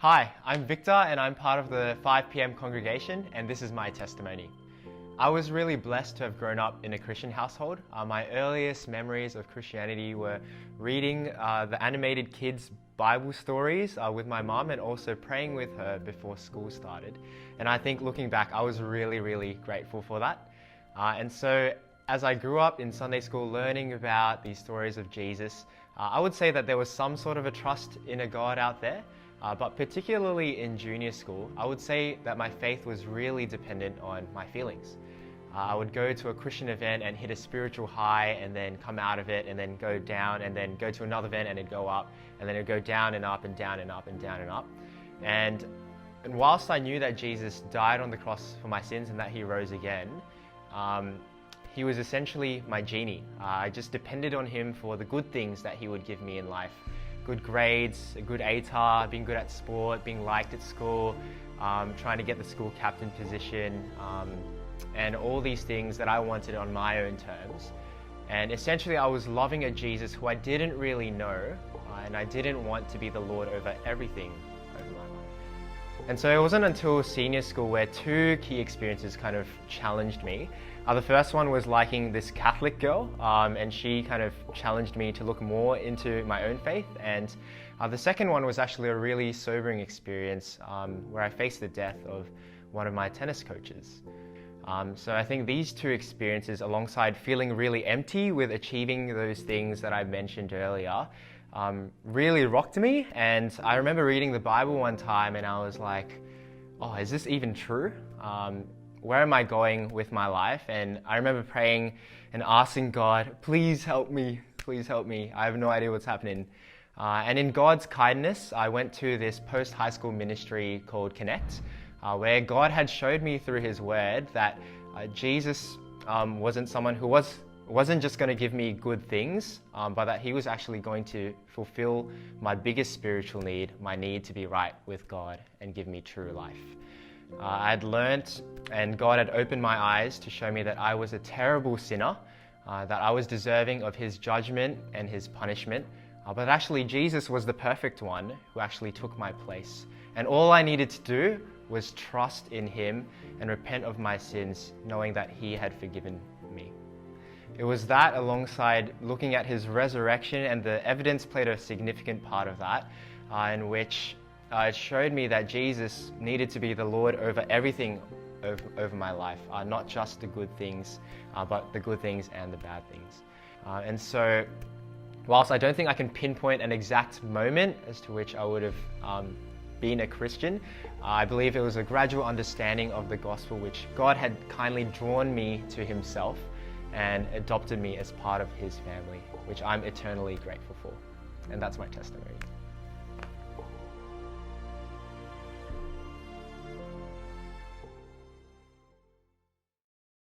Hi, I'm Victor and I'm part of the 5 p.m. congregation, and this is my testimony. I was really blessed to have grown up in a Christian household. My earliest memories of Christianity were reading the animated kids' Bible stories with my mom and also praying with her before school started. And I think looking back, I was really grateful for that. And so as I grew up in Sunday school learning about these stories of Jesus, I would say that there was some sort of a trust in a God out there. But particularly in junior school, I would say that my faith was really dependent on my feelings. I would go to a Christian event and hit a spiritual high and then come out of it and then go down and then go to another event and it'd go up and then it'd go down and up and down and up and down and up. And whilst I knew that Jesus died on the cross for my sins and that he rose again, he was essentially my genie. I just depended on him for the good things that he would give me in life. Good grades, a good ATAR, being good at sport, being liked at school, trying to get the school captain position, and all these things that I wanted on my own terms. And essentially I was loving a Jesus who I didn't really know, and I didn't want to be the Lord over everything over my life. And so it wasn't until senior school where two key experiences kind of challenged me. The first one was liking this Catholic girl, and she kind of challenged me to look more into my own faith. And the second one was actually a really sobering experience where I faced the death of one of my tennis coaches. So I think these two experiences, alongside feeling really empty with achieving those things that I mentioned earlier, really rocked me. And I remember reading the Bible one time and I was like, oh, is this even true? Where am I going with my life? And I remember praying and asking God, please help me, please help me. I have no idea what's happening. And in God's kindness, I went to this post-high school ministry called Connect, where God had showed me through his word that Jesus wasn't someone who wasn't just going to give me good things, but that he was actually going to fulfill my biggest spiritual need, my need to be right with God and give me true life. I'd learnt and God had opened my eyes to show me that I was a terrible sinner, that I was deserving of his judgment and his punishment, but actually Jesus was the perfect one who actually took my place. And all I needed to do was trust in him and repent of my sins, knowing that he had forgiven me. It was that, alongside looking at his resurrection, and the evidence played a significant part of that, in which it showed me that Jesus needed to be the Lord over everything over my life, not just the good things, but the good things and the bad things. And so, whilst I don't think I can pinpoint an exact moment as to which I would have been a Christian, I believe it was a gradual understanding of the gospel which God had kindly drawn me to himself and adopted me as part of his family, which I'm eternally grateful for. And that's my testimony.